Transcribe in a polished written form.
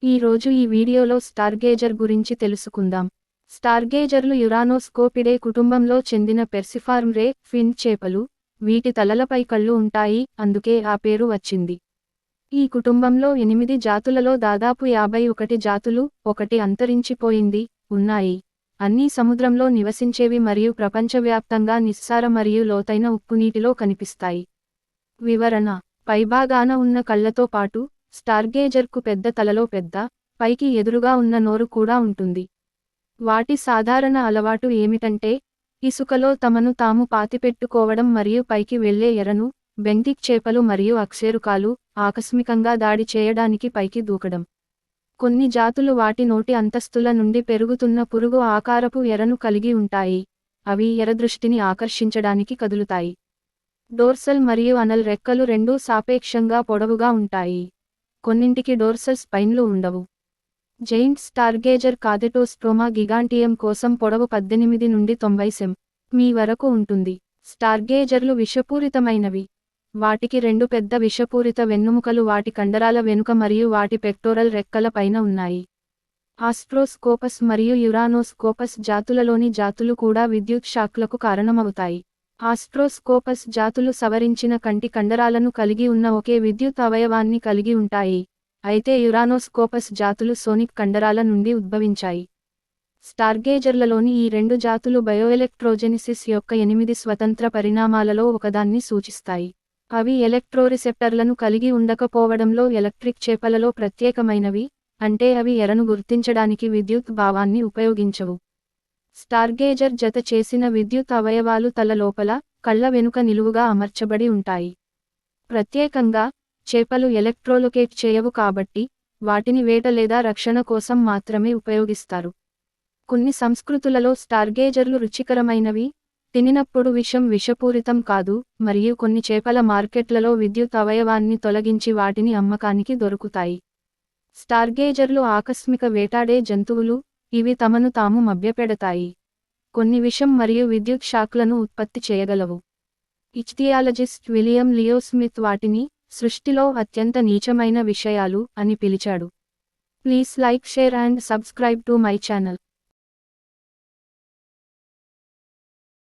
ఈ రోజు ఈ వీడియోలో స్టార్గేజర్ గురించి తెలుసుకుందాం. స్టార్గేజర్లు యురానోస్కోపిడే కుటుంబంలో చెందిన పెర్సిఫార్మ్ రే ఫిన్ చేపలు. వీటి తలలపై కళ్ళు ఉంటాయి, అందుకే ఆ పేరు వచ్చింది. ఈ కుటుంబంలో 8 జాతులలో దాదాపు 51 జాతులు, ఒకటి అంతరించిపోయింది, ఉన్నాయి. అన్నీ సముద్రంలో నివసించేవి మరియు ప్రపంచవ్యాప్తంగా నిస్సార మరియు లోతైన ఉప్పునీటిలో కనిపిస్తాయి. వివరణ: పైభాగాన ఉన్న కళ్ళతో పాటు స్టార్గేజర్కు పెద్ద తలలో పెద్ద, పైకి ఎదురుగా ఉన్న నోరు కూడా ఉంటుంది. వాటి సాధారణ అలవాటు ఏమిటంటే, ఇసుకలో తమను తాము పాతిపెట్టుకోవడం మరియు పైకి వెళ్లే ఎరను, బెంటిక్ చేపలు మరియు అక్సేరుకాలు ఆకస్మికంగా దాడి చేయడానికి పైకి దూకడం. కొన్ని జాతులు వాటి నోటి అంతస్తుల నుండి పెరుగుతున్న పురుగు ఆకారపు ఎరను కలిగి ఉంటాయి. అవి ఎర దృష్టిని ఆకర్షించడానికి కదులుతాయి. డోర్సల్ మరియు అనల్ రెక్కలు రెండూ సాపేక్షంగా పొడవుగా ఉంటాయి. కొన్నింటికి డోర్సల్ స్పైన్లు ఉండవు. జైంట్ స్టార్గేజర్ కాదెటోస్ట్రోమా గిగాంటియం కోసం పొడవు 18 నుండి 90 సెం.మీ వరకు ఉంటుంది. స్టార్గేజర్లు విషపూరితమైనవి. వాటికి రెండు పెద్ద విషపూరిత వెన్నుముకలు వాటి కండరాల వెనుక మరియు వాటి పెక్టోరల్ రెక్కల పైన ఉన్నాయి. ఆస్ట్రోస్కోపస్ మరియు యురానోస్కోపస్ జాతులలోని జాతులు కూడా విద్యుత్ షాక్లకు కారణమవుతాయి. ఆస్ట్రోస్కోపస్ జాతులు సవరించిన కంటి కండరాలను కలిగి ఉన్న ఒకే విద్యుత్ అవయవాన్ని కలిగి ఉంటాయి, అయితే యురానోస్కోపస్ జాతులు సోనిక్ కండరాల నుండి ఉద్భవించాయి. స్టార్గేజర్లలోని ఈ రెండు జాతులు బయోఎలెక్ట్రోజెనిసిస్ యొక్క 8 స్వతంత్ర పరిణామాలలో ఒకదాన్ని సూచిస్తాయి. అవి ఎలక్ట్రోరిసెప్టర్లను కలిగి ఉండకపోవడంలో ఎలక్ట్రిక్ చేపలలో ప్రత్యేకమైనవి, అంటే అవి ఎరను గుర్తించడానికి విద్యుత్ భావాన్ని ఉపయోగించవు. స్టార్గేజర్ జత చేసిన విద్యుత్ అవయవాలు తల లోపల, కళ్ళ వెనుక నిలువుగా అమర్చబడి ఉంటాయి. ప్రత్యేకంగా, చేపలు ఎలక్ట్రోలొకేట్ చేయవు కాబట్టి, వాటిని వేట లేదా రక్షణ కోసం మాత్రమే ఉపయోగిస్తారు. కొన్ని సంస్కృతులలో స్టార్గేజర్లు రుచికరమైనవి, తినినప్పుడు విషం విషపూరితం కాదు, మరియు కొన్ని చేపల మార్కెట్లలో విద్యుత్ అవయవాన్ని తొలగించి వాటిని అమ్మకానికి దొరుకుతాయి. స్టార్గేజర్లు ఆకస్మిక వేటాడే జంతువులు, ఇవి తమను తాము మభ్యపెడతాయి. కొన్ని విషం మరియు విద్యుత్ షాక్లను ఉత్పత్తి చేయగలవు. ఇచ్థియాలజిస్ట్ విలియం లియో స్మిత్ వాటిని సృష్టిలో అత్యంత నీచమైన విషయాలు అని పిలిచాడు. Please like, share and subscribe to my channel.